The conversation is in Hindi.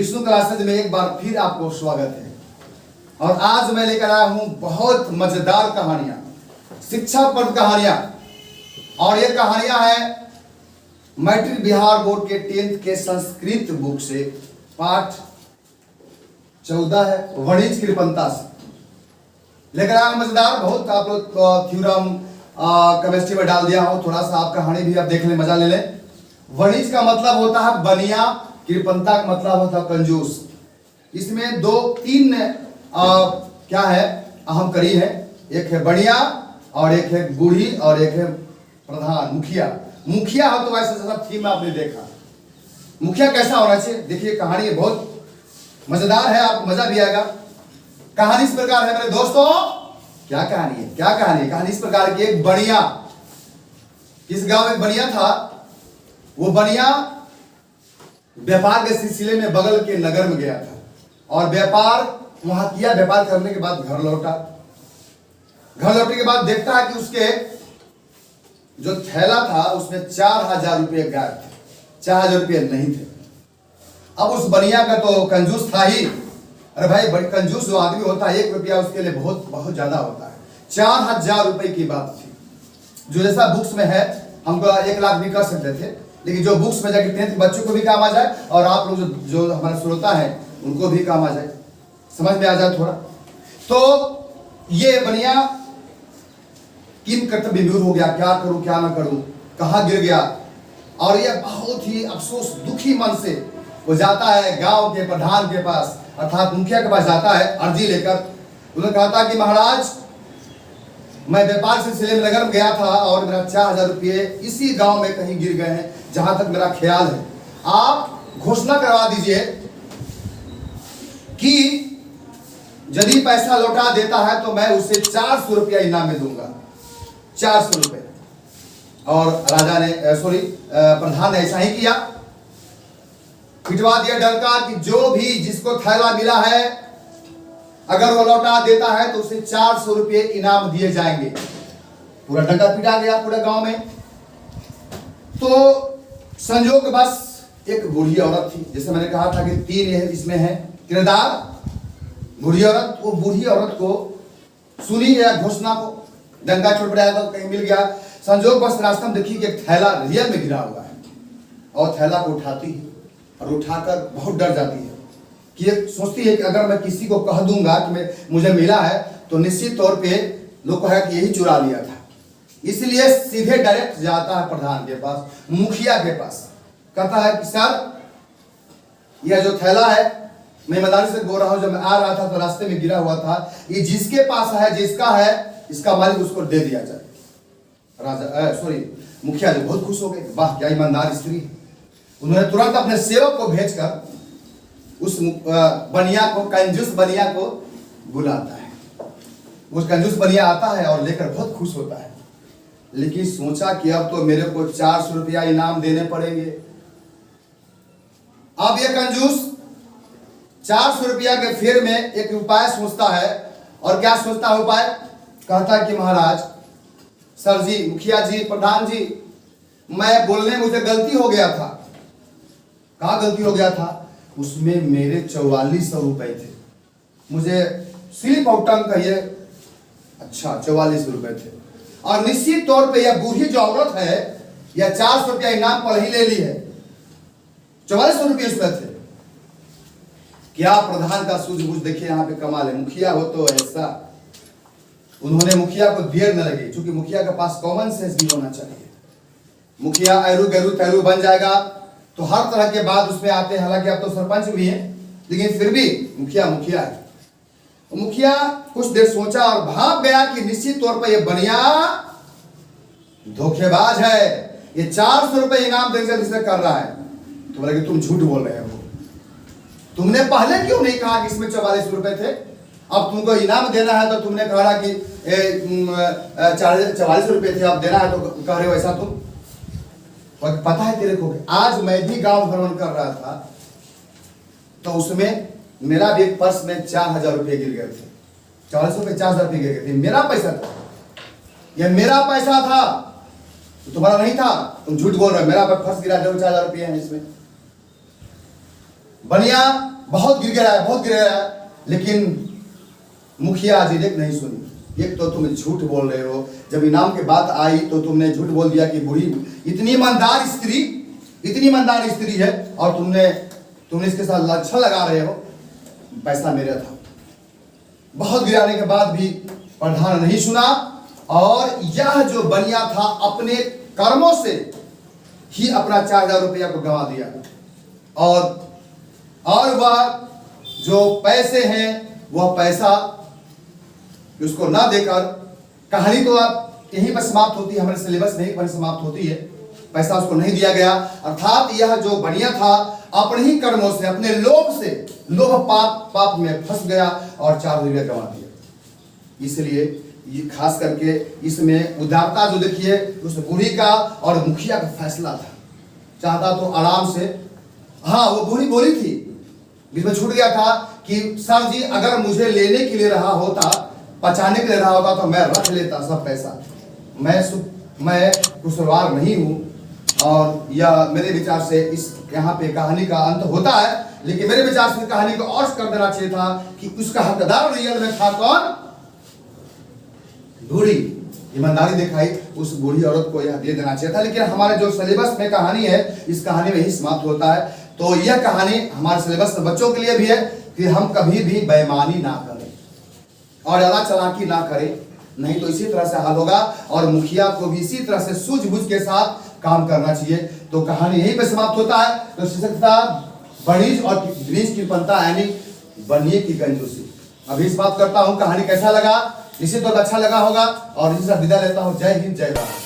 विष्णु क्लासेज में एक बार फिर आपको स्वागत है। और आज मैं लेकर आया हूं बहुत मजेदार कहानियां, शिक्षाप्रद कहानियां। और ये कहानियां हैं मैट्रिक बिहार बोर्ड के 10th के संस्कृत बुक से, पाठ 14 है, वणिज कृपणता से लेकर आया मजेदार। बहुत आप लोग थ्योरम केमिस्ट्री में डाल दिया हो, थोड़ा सा आप कहानी भी आप देख लें, मजा ले लें। वणिज का मतलब होता है बनिया, कृपणता का मतलब होता है कंजूस। इसमें दो तीन क्या है अहम कड़ी है, एक है बनिया और एक है बूढ़ी और एक है प्रधान, मुखिया। मुखिया हो तो ऐसा सब थीम आपने देखा, मुखिया कैसा होना चाहिए। देखिए कहानी बहुत मजेदार है, आपको मजा भी आएगा। कहानी इस प्रकार है मेरे दोस्तों, क्या कहानी है, क्या कहानी है। कहानी इस प्रकार की, एक बनिया, किस गांव में बनिया था, वो बनिया व्यापार के सिलसिले में बगल के नगर में गया था और व्यापार वहां किया। व्यापार करने के बाद घर लौटा। घर लौटने के बाद देखता है कि उसके जो थैला था उसमें 4000 रुपये गायब थे, 4000 रुपये नहीं थे। अब उस बनिया का तो कंजूस था ही। अरे भाई, बड़ी कंजूस जो आदमी होता है, 1 रुपया उसके लिए बहुत बहुत ज्यादा होता है। 4000 रुपए की बात थी, जो जैसा बुक्स में है हमको 1 लाख भी कर सकते थे, लेकिन जो बुक्स में जाके 10th बच्चों को भी काम आ जाए और आप लोग जो हमारे श्रोता है उनको भी काम आ जाए, समझ में आ जाए थोड़ा। तो ये बनिया किन कर्तव्य विमूढ़ हो गया, क्या करूं क्या ना करूं, कहां गिर गया। और ये बहुत ही अफसोस दुखी मन से वो जाता है गांव के प्रधान के पास, अर्थात मुखिया के पास जाता है अर्जी लेकर। उन्होंने कहा था कि महाराज, मैं व्यापार सिलसिले में नगर में गया था और मेरा 4000 रुपये इसी गांव में कहीं गिर गए हैं, जहां तक मेरा ख्याल है। आप घोषणा करवा दीजिए कि यदि पैसा लौटा देता है तो मैं उसे 400 रुपया इनाम में दूंगा, 400 रुपये। और राजा ने प्रधान ने ऐसा ही किया, पिटवा दिया डंका कि जो भी जिसको थैला मिला है अगर वो लौटा देता है तो उसे 400 रुपये इनाम दिए जाएंगे। पूरा डंका पीटा गया पूरे गांव में। तो संजोग बस एक बूढ़ी औरत थी, जैसे मैंने कहा था कि 3 इसमें है किरदार। बूढ़ी औरत, वो बूढ़ी औरत को सुनी गया घोषणा को, डंका छुट पड़ा तो कहीं मिल गया। संजोग बस रास्ते में देखी कि एक थैला रियल में गिरा हुआ है और थैला को उठाती है और उठाकर बहुत डर जाती है कि ये सोचती है कि अगर मैं किसी को कह दूंगा कि मुझे मिला है तो निश्चित तौर पे लोग कहेगा कि यही चुरा लिया था। इसलिए सीधे डायरेक्ट जाता है प्रधान के पास, मुखिया के पास। कहता है कि सर, यह जो थैला है मैं ईमानदारी से बोल रहा हूं, जब मैं आ रहा था तो रास्ते में गिरा हुआ था, ये जिसके पास है, जिसका है, इसका मालिक उसको दे दिया जाए। मुखिया जी बहुत खुश हो गए, वाह क्या ईमानदार स्त्री। उन्होंने तुरंत अपने सेवक को भेजकर उस बनिया को, कंजूस बनिया को बुलाता है। उस कंजूस बनिया आता है और लेकर बहुत खुश होता है, लेकिन सोचा कि अब तो मेरे को 400 रुपया इनाम देने पड़ेंगे। अब ये कंजूस 400 रुपया के फेर में एक उपाय सोचता है। और क्या सोचता है उपाय? कहता है कि महाराज, सर जी, मुखिया जी, प्रधान जी, मैं बोलने में मुझे गलती हो गया था। कहाँ गलती हो गया था? उसमें मेरे 4400 रुपए थे, मुझे स्लिप आउट टंग कहिए, अच्छा 4400 रुपए थे। और निश्चित तौर पे यह बूढ़ी जो औरत है, यह 400 रुपया इनाम पर ही ले ली है, 4400 रुपये उसमें थे। क्या प्रधान का सूझबूझ देखिए, यहाँ पे कमाल है। मुखिया हो तो ऐसा, उन्होंने मुखिया को देर न लगी, क्योंकि मुखिया के पास कॉमन सेंस भी होना चाहिए। मुखिया ऐरू गैरू तैरू बन जाएगा तो हर तरह के बात उसमें आते हैं। हालांकि अब तो सरपंच भी है, लेकिन फिर भी मुखिया मुखिया है। मुखिया कुछ देर सोचा और भाग गया कि निश्चित तौर पर यह बनिया धोखेबाज है, ये 400 रुपये इनाम देने कर रहा है। तो बोला कि तुम झूठ बोल रहे हो, तुमने पहले क्यों नहीं कहा कि इसमें 44 रुपए थे? अब तुमको इनाम देना है तो तुमने कहा कि 44 रुपए थे, अब देना है तो कह रहे हो ऐसा तुम। और पता है तेरे को, आज मैं भी गांव भ्रमण कर रहा था तो उसमें मेरा भी एक पर्स में 4000 रुपये गिर गए थे। 44 रुपये 4000 रुपये गिर गए थे, मेरा पैसा था, यह मेरा पैसा था, तो तुम्हारा नहीं था। तुम झूठ बोल रहे हो, मेरा पर्स गिरा, 4000 रुपये है इसमें। बनिया बहुत गिर गया है, बहुत गिर गया है, लेकिन मुखिया जी ने नहीं सुनी। एक तो तुम झूठ बोल रहे हो, जब इनाम की बात आई तो तुमने झूठ बोल दिया कि बूढ़ी इतनी ईमानदार स्त्री है और तुमने इसके साथ लच्छा लगा रहे हो, पैसा मेरा था। बहुत गिराने के बाद भी प्रधान नहीं सुना और यह जो बनिया था अपने कर्मों से ही अपना 4000 रुपया को गंवा दिया। और वह जो पैसे हैं, वह पैसा उसको ना देकर, कहानी तो आप यहीं पर समाप्त होती है, हमारे सिलेबस में यहीं पर समाप्त होती है, पैसा उसको नहीं दिया गया। अर्थात यह जो बनिया था अपने ही कर्मों से, अपने लोभ पाप में फंस गया और 4 रुपया गंवा दिया। इसलिए ये खास करके इसमें उदारता जो देखिए उस बूढ़ी का और मुखिया का फैसला था। चाहता तो आराम से, हाँ वो बूढ़ी बोली थी, बीच में छूट गया था कि सर जी अगर मुझे लेने के लिए रहा होता, पचाने के लिए रहा होता तो मैं रख लेता सब पैसा। मैं कुशलवार नहीं हूँ और यह मेरे विचार से इस यहाँ पे कहानी का अंत होता है, लेकिन मेरे विचार से कहानी को और कर देना चाहिए था कि उसका हकदार रियल में था कौन? बूढ़ी। ईमानदारी दिखाई उस बूढ़ी औरत को यह दे देना चाहिए था, लेकिन हमारे जो सिलेबस में कहानी है इस कहानी में ही समाप्त होता है। तो यह कहानी हमारे सिलेबस में बच्चों के लिए भी है कि हम कभी भी बेईमानी ना करें और ज्यादा चालाकी ना करें, नहीं तो इसी तरह से हाल होगा। और मुखिया को भी इसी तरह से सूझबूझ के साथ काम करना चाहिए। तो कहानी यहीं पे समाप्त होता है। तो शीर्षक था बनीज और दिनेश की पंता यानी बनिए की कंजूसी। अभी इस बात करता हूँ कहानी कैसा लगा, निश्चित तौर पर अच्छा लगा होगा और इसी से विदा लेता हूँ। जय हिंद, जय भारत।